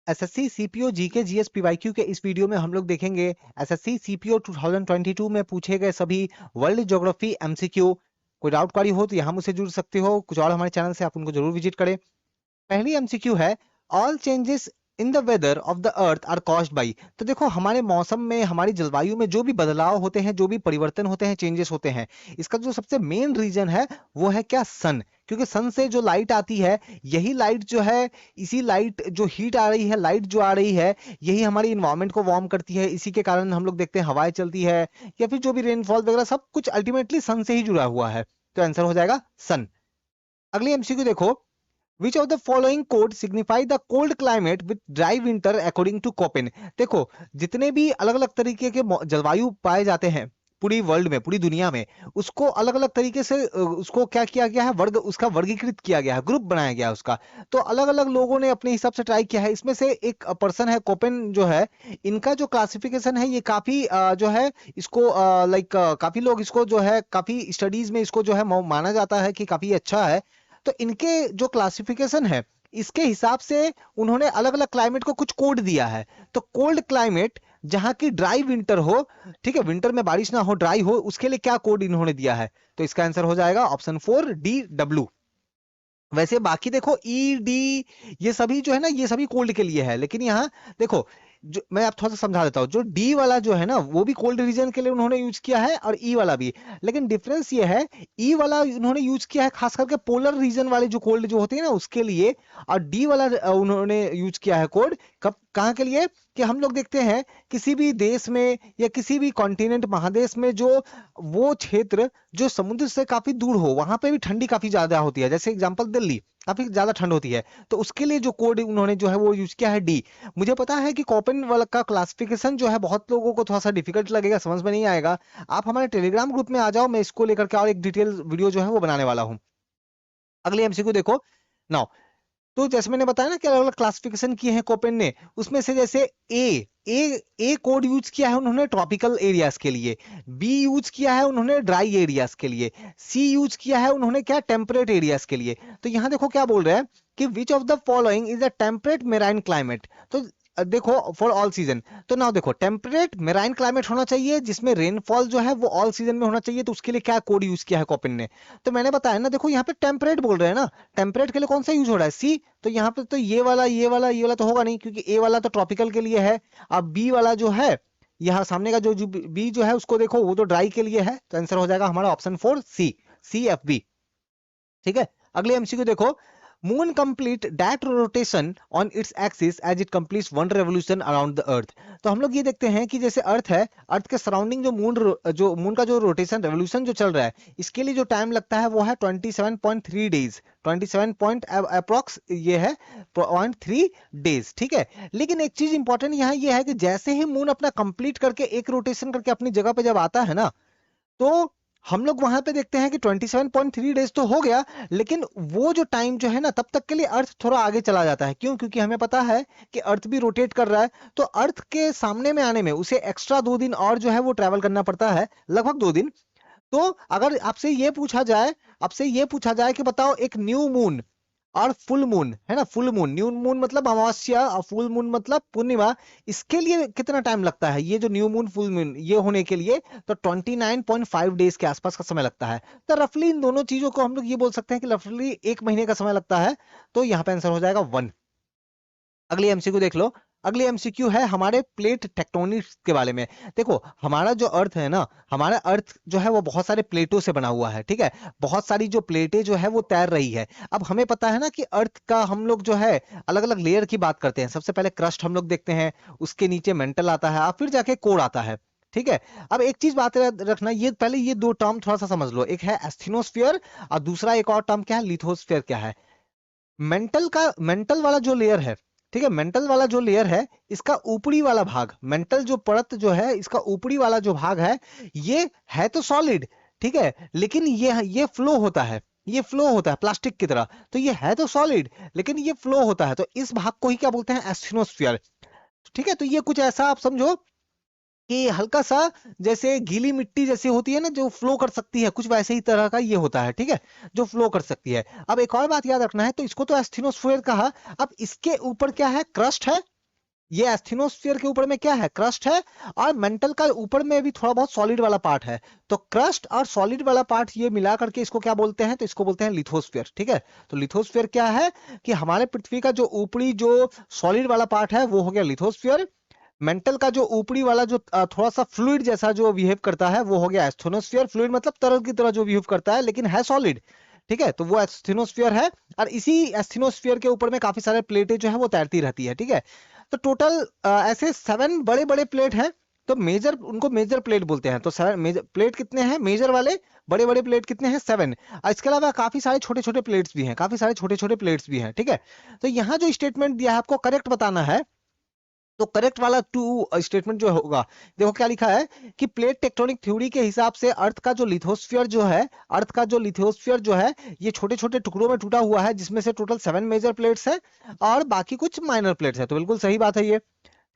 SSC CPO GK GS PYQ के इस video में हम लोग देखेंगे एसएससी सीपीओ 2022 में पूछे गए सभी वर्ल्ड ज्योग्राफी एमसीक्यू। कोई डाउट क्वारी हो तो यहाँ मुझसे जुड़ सकते हो, कुछ और हमारे चैनल से आप उनको जरूर विजिट करें। पहली एमसीक्यू है, all changes in the weather of the earth are caused by. तो देखो हमारे मौसम में, हमारी जलवायु में जो भी बदलाव होते हैं, जो भी परिवर्तन होते हैं, चेंजेस होते हैं, इसका जो सबसे मेन रीजन है वो है क्या? सन। क्योंकि सन से जो लाइट आती है, यही लाइट जो है, इसी लाइट जो हीट आ रही है, लाइट जो आ रही है, यही हमारी इन्वायरमेंट को वार्म करती है। इसी के कारण हम लोग देखते हैं हवाएं चलती है, या फिर जो भी रेनफॉल वगैरह सब कुछ अल्टीमेटली सन से ही जुड़ा हुआ है। तो आंसर हो जाएगा सन। अगली एमसीक्यू देखो, Which of the following code signify the cold climate with dry winter according to Köppen? देखो जितने भी अलग अलग तरीके के जलवायु पाए जाते हैं पूरी वर्ल्ड में, पूरी दुनिया में, उसको अलग अलग तरीके से उसको क्या किया गया है, वर्ग उसका वर्गीकृत किया गया है, ग्रुप बनाया गया है उसका। तो अलग अलग लोगों ने अपने हिसाब से ट्राई किया है। इसमें से एक पर्सन है कोपेन जो है, इनका जो क्लासिफिकेशन है ये काफी जो है इसको लाइक काफी लोग इसको जो है काफी स्टडीज में इसको जो है माना जाता है कि काफी अच्छा है। तो इनके जो क्लासिफिकेशन है इसके हिसाब से उन्होंने अलग अलग क्लाइमेट को कुछ कोड दिया है। तो कोल्ड क्लाइमेट जहां की ड्राई विंटर हो, ठीक है, विंटर में बारिश ना हो, ड्राई हो, उसके लिए क्या कोड इन्होंने दिया है? तो इसका आंसर हो जाएगा ऑप्शन 4 डी डब्ल्यू। वैसे बाकी देखो ई डी ये सभी जो है ना, ये सभी कोल्ड के लिए है, लेकिन यहाँ देखो जो मैं आप थोड़ा सा समझा देता हूँ, जो डी वाला जो है ना वो भी कोल्ड रीजन के लिए उन्होंने यूज किया है और ई वाला भी। लेकिन डिफरेंस ये है, ई वाला उन्होंने यूज किया है खास करके पोलर रीजन वाले जो कोल्ड जो होते हैं ना उसके लिए, और डी वाला उन्होंने यूज किया है कोड कब कहाँ के लिए? कि हम लोग देखते हैं किसी भी देश में या किसी भी कॉन्टिनेंट महादेश में जो वो क्षेत्र जो समुद्र से काफी दूर हो, वहां पे भी ठंडी काफी ज्यादा होती है। जैसे एग्जांपल दिल्ली, काफी ज्यादा ठंड होती है, तो उसके लिए जो कोड उन्होंने जो है वो यूज किया है डी। मुझे पता है कि कॉपन वाला का क्लासिफिकेशन जो है बहुत लोगों को थोड़ा सा डिफिकल्ट लगेगा, समझ में नहीं आएगा। आप हमारे टेलीग्राम ग्रुप में आ जाओ, मैं इसको लेकर के और एक डिटेल वीडियो जो है वो बनाने वाला हूँ। अगली एमसीक्यू देखो नाउ। तो जैसे मैंने बताया ना कि अलग अलग क्लासिफिकेशन किए हैं कोपेन ने, उसमें से जैसे ए कोड यूज किया है उन्होंने ट्रॉपिकल एरियाज के लिए, बी यूज किया है उन्होंने ड्राई एरियाज के लिए, सी यूज किया है उन्होंने क्या? टेम्परेट एरियाज के लिए। तो यहाँ देखो क्या बोल रहे हैं कि which of the following is a temperate marine climate. तो देखो फॉर ऑल सीजन, तो ना देखो टेम्परेट मेराइन क्लाइमेट होना चाहिए जिसमें रेनफॉल जो है वो ऑल सीजन में होना चाहिए। तो उसके लिए क्या कोड यूज किया है कोपेन ने? तो मैंने बताया ना, देखो यहाँ पे टेम्परेट बोल रहे हैं ना, टेम्परेट के लिए कौन सा यूज हो रहा है? सी। तो यहाँ पे तो ये वाला तो होगा नहीं, क्योंकि ए वाला तो ट्रॉपिकल के लिए है। अब बी वाला जो है, यहाँ सामने का जो बी जो है उसको देखो, वो तो ड्राई के लिए है। तो आंसर हो जाएगा हमारा option 4 C, C F B. ठीक है, अगले एमसीक्यू देखो, moon complete that rotation on its axis as it completes one revolution around the earth. तो हम लोग ये देखते हैं कि जैसे अर्थ है, अर्थ के सराउंडिंग जो मून का जो रोटेशन रेवोल्यूशन जो चल रहा है, इसके लिए जो टाइम लगता है वो है 27.3 डेज, 27 पॉइंट अप्रोक्स ये है 0.3 डेज। ठीक है, लेकिन एक चीज इंपॉर्टेंट यहाँ ये है कि जैसे ही मून अपना कंप्लीट करके एक रोटेशन करके अपनी जगह पे जब आता है ना, तो हम लोग वहां पे देखते हैं कि 27.3 डेज तो हो गया, लेकिन वो जो टाइम जो है ना तब तक के लिए अर्थ थोड़ा आगे चला जाता है। क्यों? क्योंकि हमें पता है कि अर्थ भी रोटेट कर रहा है, तो अर्थ के सामने में आने में उसे एक्स्ट्रा 2 दिन और जो है वो ट्रेवल करना पड़ता है, लगभग 2 दिन। तो अगर आपसे ये पूछा जाए कि बताओ एक न्यू मून और फुल मून है ना, फुल मून, न्यू मून मतलब अमावस्या और फुल मून मतलब पूर्णिमा, इसके लिए कितना टाइम लगता है? ये जो न्यू मून फुल मून ये होने के लिए तो 29.5 डेज के आसपास का समय लगता है। तो रफली इन दोनों चीजों को हम लोग ये बोल सकते हैं कि रफली 1 महीने का समय लगता है। तो यहाँ पे आंसर हो जाएगा 1। अगली एमसीक्यू देख लो। अगली एमसीक्यू है हमारे प्लेट टेक्टोनिक्स के बारे में। देखो हमारा जो अर्थ है ना, हमारा अर्थ जो है वो बहुत सारे प्लेटों से बना हुआ है। ठीक है, बहुत सारी जो प्लेटें जो है वो तैर रही है। अब हमें पता है ना कि अर्थ का हम लोग जो है अलग अलग लेयर की बात करते हैं। सबसे पहले क्रस्ट हम लोग देखते हैं, उसके नीचे मेंटल आता है और फिर जाके कोर आता है। ठीक है, अब एक चीज बात रखना, ये पहले ये दो टर्म थोड़ा सा समझ लो, एक है एस्थेनोस्फीयर और दूसरा एक और टर्म क्या है, लिथोस्फीयर क्या है। मेंटल वाला जो लेयर है, ठीक है, मेंटल वाला जो लेयर है, इसका ऊपरी वाला भाग, मेंटल जो परत जो है इसका ऊपरी वाला जो भाग है, ये है तो सॉलिड, ठीक है, लेकिन ये फ्लो होता है, ये फ्लो होता है प्लास्टिक की तरह। तो ये है तो सॉलिड लेकिन ये फ्लो होता है, तो इस भाग को ही क्या बोलते हैं? एस्थिनोस्फीयर। ठीक है, तो ये कुछ ऐसा आप समझो कि हल्का सा जैसे गीली मिट्टी जैसी होती है ना जो फ्लो कर सकती है, कुछ वैसे ही तरह का ये होता है। ठीक है, जो फ्लो कर सकती है। अब एक और बात याद रखना है, तो इसको तो एस्थेनोस्फीयर कहा, अब इसके ऊपर क्या है? क्रस्ट है। ये एस्थेनोस्फीयर के ऊपर में क्या है, क्रस्ट है, और मेंटल का ऊपर में भी थोड़ा बहुत सॉलिड वाला पार्ट है। तो क्रस्ट और सॉलिड वाला पार्ट ये मिला करके इसको क्या बोलते हैं, तो इसको बोलते हैं लिथोस्फीयर। ठीक है, तो लिथोस्फीयर क्या है कि हमारे पृथ्वी का जो ऊपरी जो सॉलिड वाला पार्ट है वो हो गया लिथोस्फीयर। मेंटल का जो ऊपरी वाला जो थोड़ा सा फ्लूइड जैसा जो बिहेव करता है वो हो गया एस्थेनोस्फीयर। फ्लूइड मतलब तरल की तरह जो बिहेव करता है लेकिन है सॉलिड। ठीक है, तो वो एस्थेनोस्फीयर है। और इसी एस्थेनोस्फीयर के ऊपर में काफी सारे प्लेटें जो है वो तैरती रहती है। ठीक है, तो टोटल ऐसे 7 बड़े बड़े प्लेट हैं। तो मेजर, उनको मेजर प्लेट बोलते हैं। तो 7 मेजर प्लेट कितने हैं, मेजर वाले बड़े बड़े प्लेट कितने हैं, 7। इसके अलावा काफी सारे छोटे छोटे प्लेट्स भी हैं, काफी सारे छोटे छोटे प्लेट्स भी हैं। ठीक है, तो यहाँ जो स्टेटमेंट दिया है आपको करेक्ट बताना है। तो करेक्ट वाला टू स्टेटमेंट जो होगा, देखो क्या लिखा है कि प्लेट टेक्टोनिक थ्योरी के हिसाब से अर्थ का जो लिथोस्फीयर जो है, अर्थ का जो लिथोस्फीयर जो है ये छोटे छोटे टुकड़ों में टूटा हुआ है, जिसमें से टोटल 7 मेजर प्लेट्स है और बाकी कुछ माइनर प्लेट्स है। तो बिल्कुल सही बात है ये।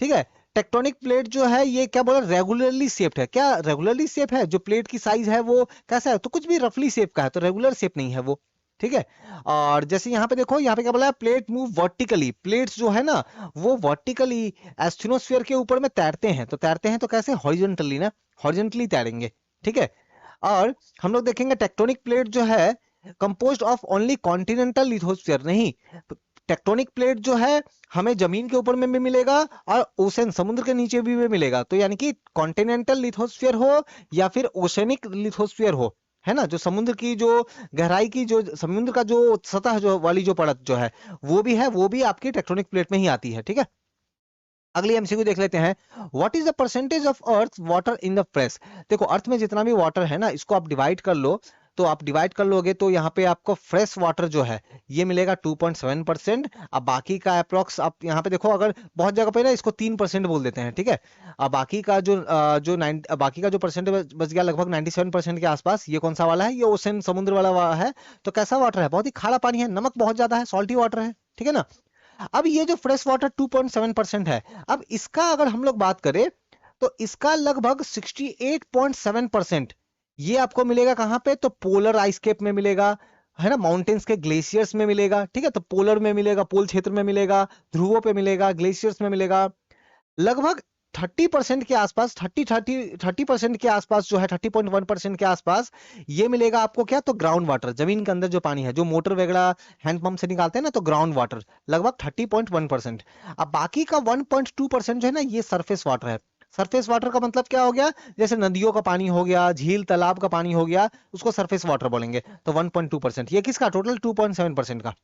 ठीक है, टेक्टोनिक प्लेट जो है ये क्या बोला, रेगुलरली शेप्ड है। क्या रेगुलरली शेप है, जो प्लेट की साइज है वो कैसा है, तो कुछ भी रफली शेप का है, तो रेगुलर शेप नहीं है वो। ठीक है, और जैसे यहाँ पे देखो, यहाँ पे क्या बोला है, प्लेट मूव वर्टिकली। प्लेट्स जो है ना वो वर्टिकली एस्ट्रोनोस्फीयर के ऊपर में तैरते हैं। तो तैरते हैं तो कैसे, हॉरिजॉन्टली ना, हॉरिजॉन्टली तैरेंगे। ठीक है, और हम लोग देखेंगे टेक्टोनिक प्लेट जो है composed of only continental lithosphere नहीं, टेक्टोनिक प्लेट जो है हमें जमीन के ऊपर में भी मिलेगा और ओशन समुद्र के नीचे भी मिलेगा। तो यानी कि कॉन्टिनेंटल लिथोस्फीयर हो या फिर ओशनिक लिथोस्फीयर हो, है ना, जो समुद्र की जो गहराई की जो समुद्र का जो सतह जो वाली जो परत जो है वो भी है, वो भी आपकी टेक्टोनिक प्लेट में ही आती है। ठीक है, अगली एमसीक्यू देख लेते हैं। What is the percentage of earth water in the press. देखो अर्थ में जितना भी वाटर है ना, इसको आप डिवाइड कर लो। तो आप डिवाइड कर लोगे तो यहाँ पे आपको फ्रेश वाटर जो है ये मिलेगा 2.7%। अब बाकी का अप्रोक्स आप यहाँ पे देखो, अगर बहुत जगह पे ना इसको 3% बोल देते हैं। ठीक है, अब बाकी का बाकी का जो परसेंटेज बच गया लगभग 97% के आसपास, ये कौन सा वाला है, ये ओशन समुद्र वाला है। तो कैसा वाटर है, बहुत ही खारा पानी है, नमक बहुत ज्यादा है, सॉल्टी वाटर है। ठीक है ना, अब ये जो फ्रेश वाटर 2.7% है, अब इसका अगर हम लोग बात करें तो इसका लगभग 68.7% ये आपको मिलेगा कहां पे, तो पोलर आइस कैप में मिलेगा, है ना, माउंटेन्स के ग्लेशियर्स में मिलेगा। ठीक है, तो पोलर में मिलेगा, पोल क्षेत्र में मिलेगा, ध्रुवों पे मिलेगा, ग्लेशियर्स में मिलेगा। लगभग 30% के आसपास, 30% के आसपास जो है, 30.1% के आसपास ये मिलेगा आपको। क्या, तो ग्राउंड वाटर, जमीन के अंदर जो पानी है, जो मोटर वगैरह हैंडपंप से निकालते हैं ना, तो ग्राउंड वाटर लगभग 30.1%। अब बाकी का 1.2% जो है ना, ये सरफेस वाटर है। सरफेस वाटर का मतलब क्या हो गया, जैसे नदियों का पानी हो गया, झील तालाब का पानी हो गया, उसको सरफेस वाटर बोलेंगे। तो 1.2%, ये किसका, टोटल 2.7% का।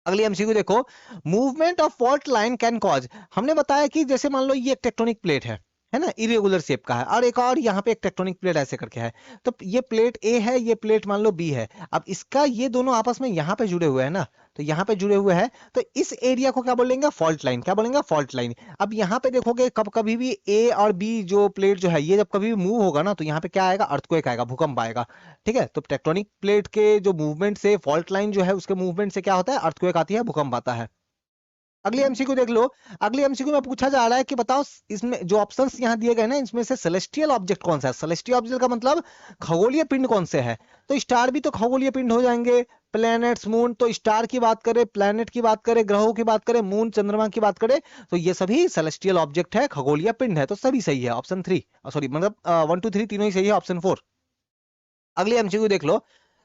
अगली एमसीक्यू देखो, movement of fault line can cause. हमने बताया कि जैसे मान लो ये एक टेक्टोनिक प्लेट है ना, इरेगुलर शेप का है, और एक और यहाँ पे एक टेक्टोनिक प्लेट ऐसे करके है। तो ये प्लेट ए है, ये प्लेट मान लो बी है। अब इसका ये दोनों आपस में यहाँ पे जुड़े हुए हैं ना, तो यहाँ पे जुड़े हुए हैं, तो इस एरिया को क्या बोलेंगे, फॉल्ट लाइन। क्या बोलेंगे, फॉल्ट लाइन। अब यहाँ पे देखोगे, कब कभी भी ए और बी जो प्लेट जो है ये जब कभी भी मूव होगा ना, तो यहाँ पे क्या आएगा, अर्थक्वेक आएगा, भूकंप आएगा। ठीक है, तो टेक्टोनिक प्लेट के जो मूवमेंट से, फॉल्ट लाइन जो है उसके मूवमेंट से क्या होता है, अर्थक्वेक आती है, भूकंप आता है। अगली एमसीक्यू देख लो। अगली एमसीक्यू में पूछा जा रहा है कि बताओ इसमें जो ऑप्शंस यहाँ दिए गए ना, इसमें से सेलेस्टियल ऑब्जेक्ट कौन सा है। सेलेस्टियल ऑब्जेक्ट का मतलब खगोलीय पिंड कौन से है। तो स्टार भी तो खगोलीय पिंड हो जाएंगे, प्लैनेट्स, मून। तो स्टार की बात करें, प्लैनेट की बात करें, ग्रहों की बात करें, मून चंद्रमा की बात करें, तो ये सभी सेलेस्टियल ऑब्जेक्ट है, खगोलीय पिंड है। तो सभी सही है, ऑप्शन 3, सॉरी मतलब 1 2 3 तीनों ही सही है, ऑप्शन 4। अगली एमसीक्यू देख लो।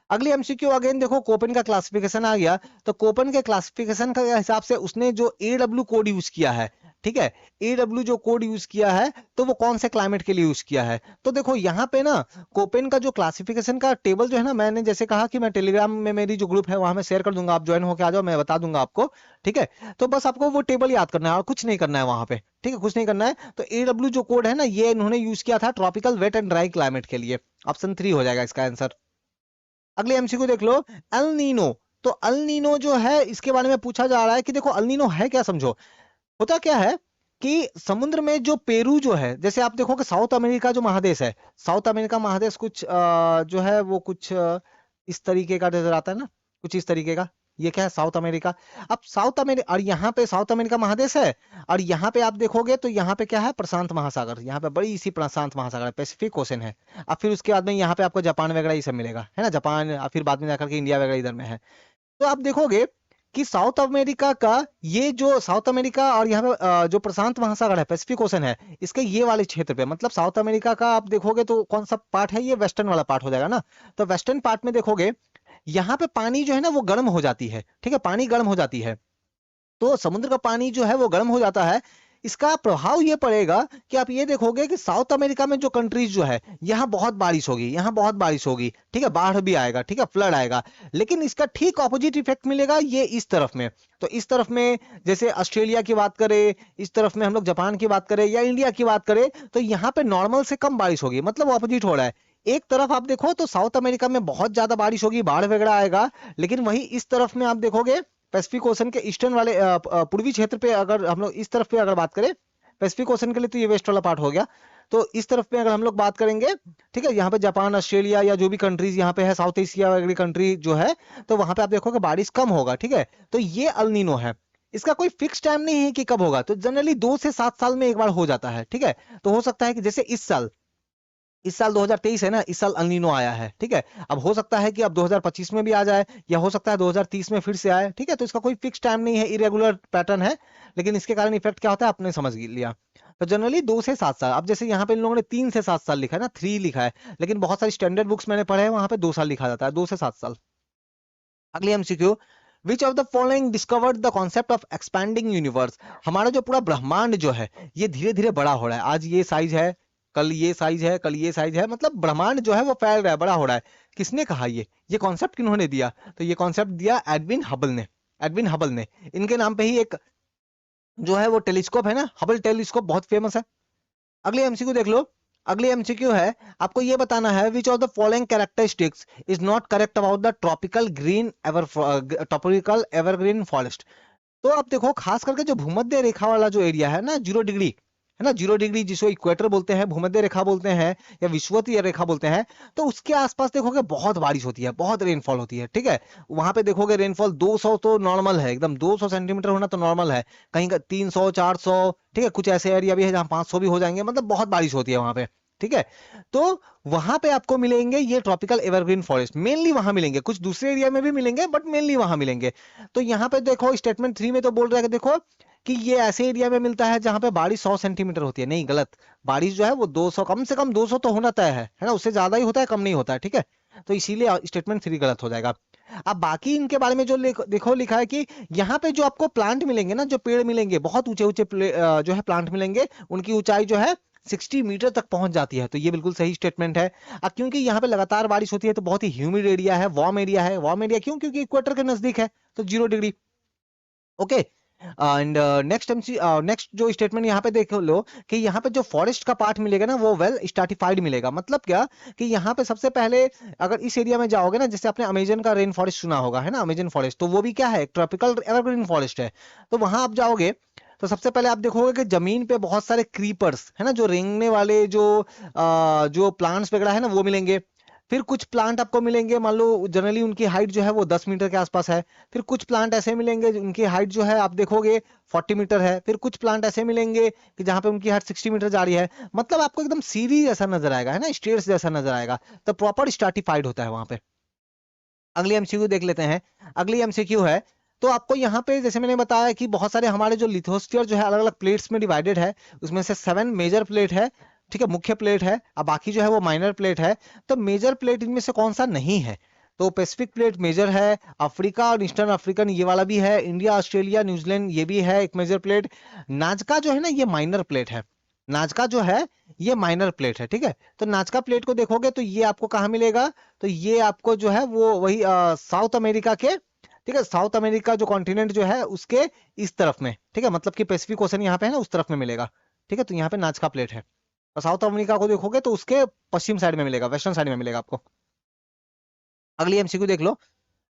अगली एमसीक्यू अगेन देखो, कोपेन का क्लासिफिकेशन आ गया। तो कोपेन के क्लासिफिकेशन के हिसाब से उसने जो एडब्ल्यू कोड यूज किया है, ठीक है, एडब्ल्यू जो कोड यूज किया है, तो वो कौन से क्लाइमेट के लिए यूज किया है। तो देखो यहाँ पे ना, कोपेन का जो क्लासिफिकेशन का टेबल जो है ना, मैंने जैसे कहा कि मैं टेलीग्राम में मेरी जो ग्रुप है वहां में शेयर कर दूंगा, आप ज्वाइन होकर आ जाओ, मैं बता दूंगा आपको। ठीक है, तो बस आपको वो टेबल याद करना है और कुछ नहीं करना है वहां पे। ठीक है, कुछ नहीं करना है। तो एडब्ल्यू जो कोड है ना, ये इन्होंने यूज किया था tropical wet and dry climate के लिए। ऑप्शन 3 हो जाएगा इसका आंसर। अगले एमसीक्यू देख लो, अल नीनो। तो अल नीनो जो है इसके बारे में पूछा जा रहा है कि देखो अल नीनो है क्या, समझो। होता क्या है कि समुद्र में जो पेरू जो है, जैसे आप देखो कि साउथ अमेरिका जो महादेश है, साउथ अमेरिका महादेश कुछ जो है वो कुछ इस तरीके का नजर आता है ना, कुछ इस तरीके का। ये क्या है, साउथ अमेरिका। अब साउथ अमेरिका, और यहाँ पे साउथ अमेरिका महादेश है, और यहाँ पे आप देखोगे तो यहाँ पे क्या है, प्रशांत महासागर। यहाँ पे बड़ी सी प्रशांत महासागर है, पैसिफिक ओशन है। अब फिर उसके बाद में यहाँ पे आपको जापान वगैरह ये सब मिलेगा, है ना, जापान, और फिर बाद में जाकर के इंडिया वगैरह इधर में है। तो आप देखोगे कि साउथ अमेरिका का ये जो साउथ अमेरिका और यहाँ पे जो प्रशांत महासागर है, पैसिफिक ओशन है, इसके ये वाले क्षेत्र पे, मतलब साउथ अमेरिका का आप देखोगे तो कौन सा पार्ट है, ये वेस्टर्न वाला पार्ट हो जाएगा ना। तो वेस्टर्न पार्ट में देखोगे यहाँ पे पानी जो है ना वो गर्म हो जाती है, ठीक है, पानी गर्म हो जाती है। तो समुद्र का पानी जो है वो गर्म हो जाता है। इसका प्रभाव ये पड़ेगा कि आप ये देखोगे कि साउथ अमेरिका में जो कंट्रीज जो है, यहाँ बहुत बारिश होगी, यहाँ बहुत बारिश होगी, ठीक है, बाढ़ भी आएगा, ठीक है, फ्लड आएगा। लेकिन इसका ठीक ऑपोजिट इफेक्ट मिलेगा ये इस तरफ में। तो इस तरफ में जैसे ऑस्ट्रेलिया की बात करें, इस तरफ में हम लोग जापान की बात करें या इंडिया की बात करें, तो यहाँ पे नॉर्मल से कम बारिश होगी, मतलब ऑपोजिट हो रहा है। एक तरफ आप देखो तो साउथ अमेरिका में बहुत ज्यादा बारिश होगी, बाढ़ वगैरह आएगा, लेकिन वही इस तरफ में आप देखोगे पैसिफिक ओशन के ईस्टर्न वाले पूर्वी क्षेत्र पे, अगर हम लोग इस तरफ पे अगर बात करें, पैसिफिक ओशन के लिए तो ये वेस्ट वाला पार्ट हो गया, तो इस तरफ पे अगर हम लोग बात करेंगे, ठीक है, यहाँ पे जापान, ऑस्ट्रेलिया या जो भी कंट्रीज यहाँ पे है, साउथ एशिया वाली कंट्री जो है, तो वहां पे आप देखोगे बारिश कम होगा, ठीक है। तो ये अल नीनो है। इसका कोई फिक्स टाइम नहीं है कि कब होगा, तो जनरली 2 से 7 साल में एक बार हो जाता है, ठीक है। तो हो सकता है कि जैसे इस साल 2023 है ना, इस साल अल नीनो आया है, ठीक है। अब हो सकता है कि अब 2025 में भी आ जाए, या हो सकता है 2030 में फिर से आए, ठीक है। तो इसका कोई फिक्स टाइम नहीं है, इरेगुलर पैटर्न है, लेकिन इसके कारण इफेक्ट क्या होता है आपने समझ लिया। तो जनरली 2 से 7 साल। अब जैसे यहाँ पे इन लोगों ने 3 से 7 साल लिखा है ना, 3 लिखा है, लेकिन बहुत सारी स्टैंडर्ड बुक्स मैंने पढ़े हैं वहां पे 2 साल लिखा जाता है, 2 से 7 साल। अगली MCQ, which of the following discovered the concept of expanding universe. हमारा जो पूरा ब्रह्मांड जो है ये धीरे धीरे बड़ा हो रहा है, आज ये साइज है, कल ये साइज है, कल ये साइज है, मतलब ब्रह्मांड जो है वो फैल रहा है, बड़ा हो रहा है। किसने कहा ये कॉन्सेप्ट किन्होंने दिया? तो ये कॉन्सेप्ट दिया एडविन हबल ने। एडविन हबल ने, इनके नाम पे ही एक जो है वो टेलीस्कोप है ना, हबल टेलीस्कोप, बहुत फेमस है। अगली एमसीक्यू देख लो। अगली एमसीक्यू है, आपको ये बताना है which of the following characteristics is not correct about the tropical evergreen forest. तो आप देखो खास करके जो भूमध्य रेखा वाला जो एरिया है ना, 0 डिग्री है ना, 0 डिग्री जिसको इक्वेटर बोलते हैं, भूमध्य रेखा बोलते हैं या विषुवतीय रेखा बोलते हैं, तो उसके आसपास देखोगे बहुत बारिश होती है, बहुत रेनफॉल होती है, ठीक है। वहां पे देखोगे रेनफॉल 200 तो नॉर्मल है, एकदम 200 सेंटीमीटर होना तो नॉर्मल है, कहीं का 300 400, ठीक है। कुछ ऐसे एरिया भी है जहाँ 500 भी हो जाएंगे, मतलब बहुत बारिश होती है वहां पे, ठीक है। तो वहां पे आपको मिलेंगे ये ट्रॉपिकल एवरग्रीन फॉरेस्ट, मेनली वहां मिलेंगे, कुछ दूसरे एरिया में भी मिलेंगे बट मेनली वहां मिलेंगे। तो यहाँ पे देखो स्टेटमेंट 3 में तो बोल रहा है कि देखो कि ये ऐसे एरिया में मिलता है जहां पे बारिश 100 सेंटीमीटर होती है। नहीं, गलत। बारिश जो है वो 200, कम से कम 200 तो होना तय है ना, उससे ज्यादा ही होता है, कम नहीं होता है, ठीक है। तो इसीलिए स्टेटमेंट 3 गलत हो जाएगा। अब बाकी इनके बारे में जो देखो लिखा है कि यहाँ पे जो आपको प्लांट मिलेंगे ना, जो पेड़ मिलेंगे, बहुत ऊंचे ऊंचे जो है प्लांट मिलेंगे, उनकी ऊंचाई जो है 60 मीटर तक पहुंच जाती है। तो ये बिल्कुल सही स्टेटमेंट है। अब क्योंकि यहाँ पे लगातार बारिश होती है तो बहुत ही ह्यूमिड एरिया है, वार्म एरिया है। वार्म एरिया क्यों? क्योंकि इक्वेटर के नजदीक है, तो 0 डिग्री। ओके। एंड नेक्स्ट जो स्टेटमेंट यहाँ पे देख लो कि यहाँ पे जो फॉरेस्ट का पार्ट मिलेगा ना वो वेल स्ट्रैटिफाइड मिलेगा। मतलब क्या कि यहाँ पे सबसे पहले अगर इस एरिया में जाओगे ना, जैसे आपने अमेजन का रेन फॉरेस्ट सुना होगा, है ना, अमेजन फॉरेस्ट, तो वो भी क्या है, ट्रॉपिकल एवरग्रीन फॉरेस्ट है। तो वहां आप जाओगे तो सबसे पहले आप देखोगे कि जमीन पे बहुत सारे क्रीपर्स है ना, जो रेंगने वाले जो प्लांट्स वगैरह है ना वो मिलेंगे। फिर कुछ प्लांट आपको मिलेंगे, मान लो जनरली उनकी हाइट जो है वो 10 मीटर के आसपास है। फिर कुछ प्लांट ऐसे मिलेंगे उनकी हाइट जो है आप देखोगे 40 मीटर है। फिर कुछ प्लांट ऐसे मिलेंगे कि जहां पे उनकी हाइट 60 मीटर जा रही है। मतलब आपको एकदम सीरी जैसा नजर आएगा, है ना, स्टेयर्स जैसा नजर आएगा। तो प्रॉपर स्ट्रैटिफाइड होता है वहां पे। अगली एमसीक्यू देख लेते हैं। अगली एमसीक्यू है, तो आपको यहाँ पे जैसे मैंने बताया कि बहुत सारे हमारे जो लिथोस्फीयर जो है अलग अलग प्लेट्स में डिवाइडेड है, उसमें से 7 मेजर प्लेट है, ठीक है, मुख्य प्लेट है। अब बाकी जो है वो माइनर प्लेट है। तो मेजर प्लेट इनमें से कौन सा नहीं है? तो पैसिफिक प्लेट मेजर है, अफ्रीका और ईस्टर्न अफ्रीकन ये वाला भी है, इंडिया ऑस्ट्रेलिया न्यूजीलैंड ये भी है एक मेजर प्लेट। नाजका जो है ना ये माइनर प्लेट है। नाजका जो है ये माइनर प्लेट है, ठीक है। तो नाजका प्लेट को देखोगे तो ये आपको कहाँ मिलेगा? तो ये आपको जो है वो वही साउथ अमेरिका के, ठीक है, साउथ अमेरिका जो कॉन्टिनेंट जो है उसके इस तरफ में, ठीक है, मतलब कि पैसिफिक ओशन यहाँ पे है ना उस तरफ में मिलेगा, ठीक है। तो यहाँ पे नाजका प्लेट है। और साउथ अमेरिका को देखोगे तो उसके पश्चिम साइड में मिलेगा, वेस्टर्न साइड में मिलेगा आपको। अगली एमसीक्यू देख लो।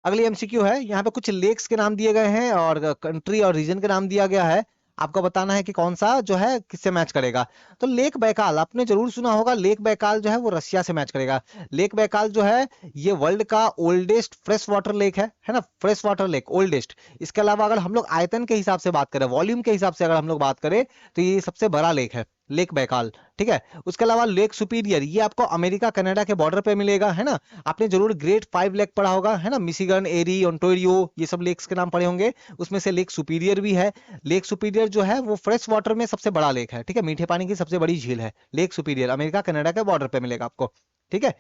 अगली एमसीक्यू है, यहाँ पे कुछ लेक्स के नाम दिए गए हैं और कंट्री और रीजन के नाम दिया गया है। आपको बताना है कि कौन सा जो है किससे मैच करेगा। तो लेक बैकाल आपने जरूर सुना होगा, लेक बैकाल जो है वो रशिया से मैच करेगा। लेक बैकाल जो है ये वर्ल्ड का ओल्डेस्ट फ्रेश वाटर लेक है ना, फ्रेश वाटर लेक ओल्डेस्ट। इसके अलावा अगर हम लोग आयतन के हिसाब से बात करें, वॉल्यूम के हिसाब से अगर हम लोग बात करें, तो ये सबसे बड़ा लेक है। लेक बैकाल, ठीक है। उसके अलावा लेक सुपीरियर, ये आपको अमेरिका कनाडा के बॉर्डर पे मिलेगा, है ना। आपने जरूर ग्रेट 5 लेक पढ़ा होगा, है ना, मिशिगन, एरी, ओंटारियो, ये सब लेक्स के नाम पढ़े होंगे। उसमें से लेक सुपीरियर भी है। लेक सुपीरियर जो है वो फ्रेश वाटर में सबसे बड़ा लेक है, ठीक है, मीठे पानी की सबसे बड़ी झील है लेक सुपीरियर, अमेरिका कनाडा के बॉर्डर पे मिलेगा आपको, ठीक है।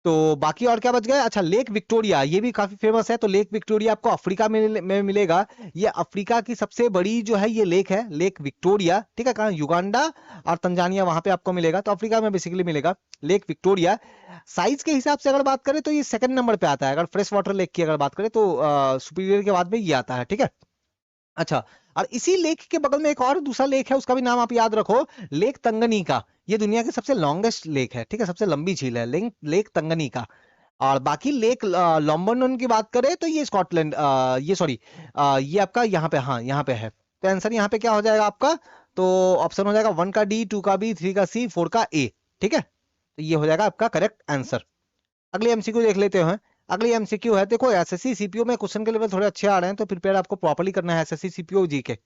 तो बाकी और क्या बच गया, अच्छा लेक विक्टोरिया, ये भी काफी फेमस है। तो लेक विक्टोरिया आपको अफ्रीका में मिलेगा। ये अफ्रीका की सबसे बड़ी जो है ये लेक है, लेक विक्टोरिया, ठीक है। कहाँ, युगांडा और तंजानिया, वहां पे आपको मिलेगा। तो अफ्रीका में बेसिकली मिलेगा लेक विक्टोरिया। साइज के हिसाब से अगर बात करें तो ये सेकंड नंबर पे आता है। अगर फ्रेश वाटर लेक की अगर बात करें तो सुपीरियर के बाद में ये आता है, ठीक है। अच्छा, और इसी लेक के बगल में एक और दूसरा लेक है, उसका भी नाम आप याद रखो, लेक तंगनीका। ये दुनिया की सबसे लॉन्गेस्ट लेक है, ठीक है, सबसे लंबी झील है, लेक तंगनीका। और बाकी लेक लॉम्बर्डन की बात करें तो ये स्कॉटलैंड, ये सॉरी, ये आपका यहाँ पे, हाँ यहाँ पे है। तो आंसर यहाँ पे क्या हो जाएगा आपका, तो ऑप्शन हो जाएगा 1 का डी, 2 का बी, 3 का सी, 4 का ए, ठीक है। तो ये हो जाएगा आपका करेक्ट आंसर। अगली एमसीक्यू देख लेते हैं। अगली एमसीक्यू है, देखो एसएससी सीपीओ में क्वेश्चन के लेवल थोड़े अच्छे आ रहे हैं, तो प्रिपेयर आपको प्रॉपर्ली करना है एसएससी सीपीओ जी के।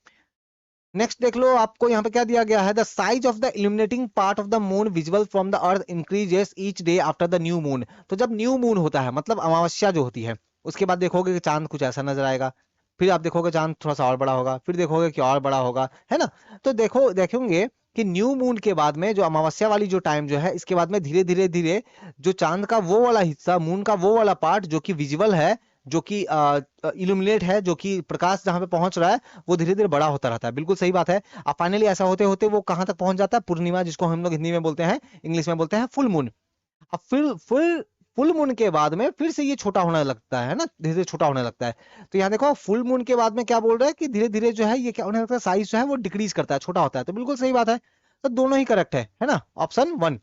नेक्स्ट देख लो, आपको यहाँ पे क्या दिया गया है, the size of the illuminating part of the moon visible from the earth increases each day after the new moon. तो जब न्यू मून होता है, मतलब अमावस्या जो होती है, उसके बाद देखोगे कि चांद कुछ ऐसा नजर आएगा। फिर आप देखोगे चांद थोड़ा सा और बड़ा होगा, फिर देखोगे कि और बड़ा होगा, है ना। तो देखो देखेंगे कि न्यू मून के बाद में जो अमावस्या वाली जो टाइम जो है, इसके बाद में धीरे धीरे धीरे जो चांद का वो वाला हिस्सा, मून का वो वाला पार्ट जो कि विजिबल है, जो कि इल्यूमिनेट है, जो कि प्रकाश जहां पे पहुंच रहा है, वो धीरे धीरे बड़ा होता रहता है। बिल्कुल सही बात है। अब फाइनली ऐसा होते होते वो कहां तक पहुंच जाता है, पूर्णिमा, जिसको हम लोग हिंदी में बोलते हैं, इंग्लिश में बोलते हैं फुल मून। अब फिर फुल मून के बाद में फिर से ये छोटा होने लगता है ना, धीरे धीरे छोटा होने लगता है। तो यहाँ देखो फुल मून के बाद में क्या बोल रहा है कि धीरे धीरे जो है ये क्या होने लगता है, साइज जो है वो डिक्रीज करता है, छोटा होता है। तो बिल्कुल सही बात है। तो दोनों ही करेक्ट है ना, ऑप्शन 1।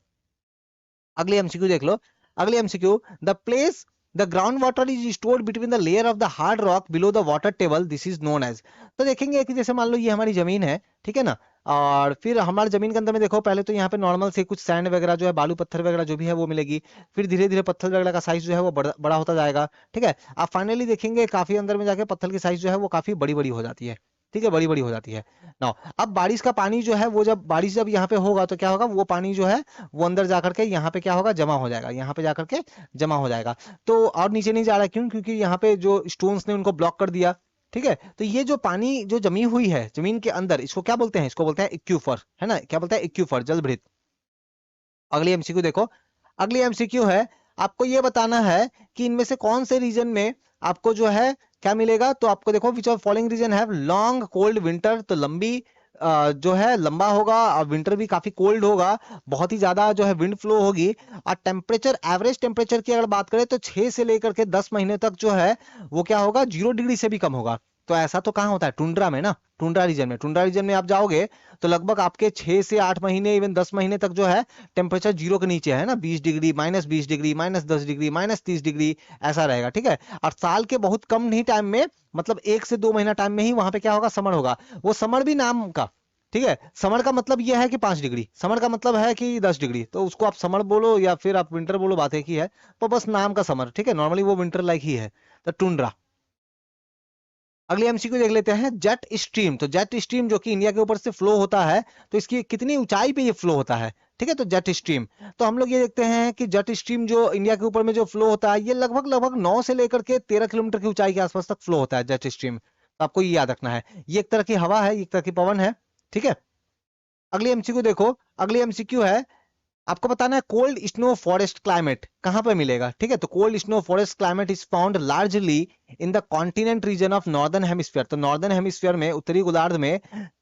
अगली एमसीक्यू देख लो। अगली MCQ, the place the ground water is stored between the layer of the hard rock below the water table, this is known as. तो देखेंगे कि जैसे मान लो ये हमारी जमीन है, ठीक है ना। और फिर हमारी जमीन के अंदर में देखो, पहले तो यहाँ पे नॉर्मल से कुछ सैंड वगैरह जो है, बालू पत्थर वगैरह जो भी है वो मिलेगी। फिर धीरे धीरे पत्थर वगैरह का साइज जो है वो बड़ा होता जाएगा, ठीक है। आप फाइनली देखेंगे काफी अंदर में जाके पत्थर की साइज जो है वो काफी बड़ी बड़ी हो जाती है, ठीक है, बड़ी बड़ी हो जाती है ना। अब बारिश का पानी जो है वो जब बारिश जब यहाँ पे होगा तो क्या होगा, वो पानी जो है वो अंदर जाकर के यहाँ पे क्या होगा, जमा हो जाएगा, यहाँ पे जाकर के जमा हो जाएगा। तो और नीचे नहीं जा रहा, क्यों, क्योंकि यहाँ पे जो स्टोन्स ने उनको ब्लॉक कर दिया, ठीक है। तो ये जो पानी जो जमी हुई है जमीन के अंदर, इसको क्या बोलते हैं, इसको बोलते हैं एक्यूफर, है ना, क्या बोलते हैं, एक्यूफर, जल भृत। अगली एमसीक्यू देखो। अगली एमसीक्यू है, आपको ये बताना है कि इनमें से कौन से रीजन में आपको जो है क्या मिलेगा। तो आपको देखो, which of following region have long cold winter, तो लंबी जो है लंबा होगा, और विंटर भी काफी कोल्ड होगा, बहुत ही ज्यादा जो है विंड फ्लो होगी। और टेम्परेचर, एवरेज टेम्परेचर की अगर बात करें तो 6 से लेकर के 10 महीने तक जो है वो क्या होगा, 0 डिग्री से भी कम होगा। तो ऐसा तो कहाँ होता है, टुंड्रा में ना, टुंड्रा रीजन में। टुंड्रा रीजन में आप जाओगे तो लगभग आपके 6 से 8 महीने, इवन 10 महीने तक जो है टेम्परेचर 0 के नीचे है ना, 20 डिग्री, -20 डिग्री, -10 डिग्री, -30 डिग्री, ऐसा रहेगा, ठीक है। और साल के बहुत कम नहीं टाइम में, मतलब 1 से 2 महीना टाइम में ही वहां पे क्या होगा, समर होगा। वो समर भी नाम का, ठीक है। समर का मतलब यह है कि 5 डिग्री, समर का मतलब है कि 10 डिग्री, तो उसको आप समर बोलो या फिर आप विंटर बोलो, बात एक ही है। तो बस नाम का समर, ठीक है, नॉर्मली वो विंटर लाइक ही है। तो टुंड्रा। अगली एमसीक्यू देख लेते हैं, जेट स्ट्रीम। तो जेट स्ट्रीम जो कि इंडिया के ऊपर से फ्लो होता है, तो इसकी कितनी ऊंचाई पे ये फ्लो होता है, ठीक है। तो जेट स्ट्रीम, तो हम लोग ये देखते हैं कि जेट स्ट्रीम जो इंडिया के ऊपर में जो फ्लो होता है, ये लगभग लगभग 9 से लेकर के 13 किलोमीटर की ऊंचाई के आसपास तक फ्लो होता है जेट स्ट्रीम। तो आपको ये याद रखना है, ये एक तरह की हवा है, एक तरह की पवन है, ठीक है। अगली एमसीक्यू देखो। अगली एमसीक्यू है, आपको बताना है कोल्ड स्नो फॉरेस्ट क्लाइमेट कहां पे मिलेगा, ठीक है। तो cold snow forest climate is found largely in the continent region of northern hemisphere. तो नॉर्दर्न हेमिस्फीयर में, उत्तरी गोलार्ध में,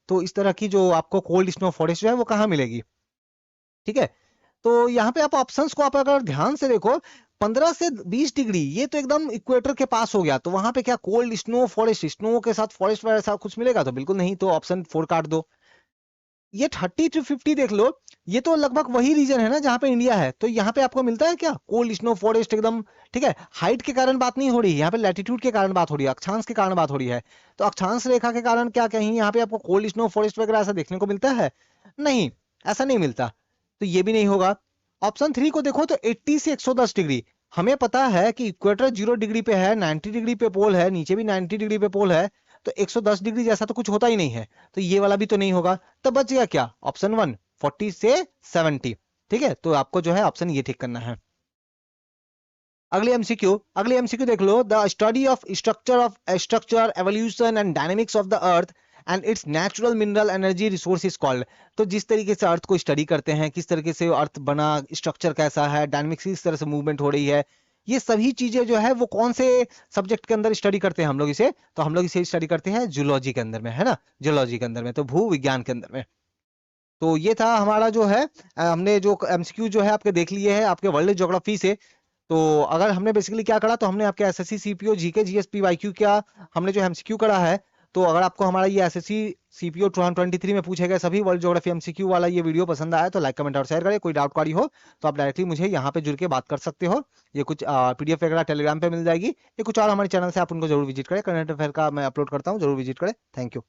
तो इस तरह की जो आपको कोल्ड स्नो फॉरेस्ट जो है वो कहाँ मिलेगी, ठीक है। तो यहाँ पे आप ऑप्शंस को आप अगर ध्यान से देखो, 15 से 20 डिग्री ये तो एकदम इक्वेटर के पास हो गया, तो वहां पे क्या कोल्ड स्नो फॉरेस्ट, स्नो के साथ फॉरेस्ट वैसा कुछ मिलेगा, तो बिल्कुल नहीं। तो ऑप्शन 4 काट दो। ये 30 to 50 देख लो, ये तो लगभग वही रीजन है ना जहां पे इंडिया है। तो यहाँ पे आपको मिलता है क्या कोल्ड स्नो फॉरेस्ट एकदम, ठीक है। हाइट के कारण बात नहीं हो रही, यहाँ पे लैटिट्यूड के कारण बात हो रही है, अक्षांश के कारण बात हो रही है। तो अक्षांश रेखा के कारण क्या कहीं यहाँ पे आपको कोल्ड स्नो फॉरेस्ट वगैरह ऐसा देखने को मिलता है, नहीं, ऐसा नहीं मिलता। तो ये भी नहीं होगा। ऑप्शन 3 को देखो, तो 80 से 110 डिग्री, हमें पता है कि इक्वेटर 0 डिग्री पे है, 90 डिग्री पे पोल है, नीचे भी 90 डिग्री पे पोल है। तो 110 डिग्री जैसा तो कुछ होता ही नहीं है, तो ये वाला भी तो नहीं होगा। तब बच गया क्या, ऑप्शन 1, 40 से 70। ठीक है, तो आपको जो है ऑप्शन ये ठीक करना है। अगली एमसीक्यू देख लो। The study of structure evolution and dynamics of the earth and its natural mineral energy resource is called. तो जिस तरीके से अर्थ को स्टडी करते हैं, किस तरीके से अर्थ बना, स्ट्रक्चर कैसा है, डायनेमिक्स किस तरह से मूवमेंट हो रही है, ये सभी चीजें जो है वो कौन से सब्जेक्ट के अंदर स्टडी करते हैं हम लोग इसे, तो हम लोग इसे स्टडी करते हैं जूलॉजी के अंदर में, है ना, जूलॉजी के अंदर में, तो भू विज्ञान के अंदर में। तो ये था हमारा जो है हमने जो एमसीक्यू जो है आपके देख लिए हैं आपके वर्ल्ड ज्योग्राफी से। तो अगर हमने बेसिकली क्या करा, तो हमने आपके एसएससी सीपीओ जीके जीएसपी वाईक्यू क्या हमने जो एमसीक्यू करा है। तो अगर आपको हमारा ये एसएससी सीपीओ 2023 में पूछे गए सभी वर्ल्ड ज्योग्राफी एमसीक्यू वाला ये वीडियो पसंद आया तो लाइक कमेंट और शेयर करें। कोई डाउट क्वारी हो तो आप डायरेक्टली मुझे यहाँ पे जुड़ के बात कर सकते हो। ये कुछ पीडीएफ वगैरह टेलीग्राम पे मिल जाएगी, ये कुछ और हमारे चैनल से आप उनको जरूर विजिट करें, करंट अफेयर का मैं अपलोड करता हूँ, जरूर विजिट करें। Thank you.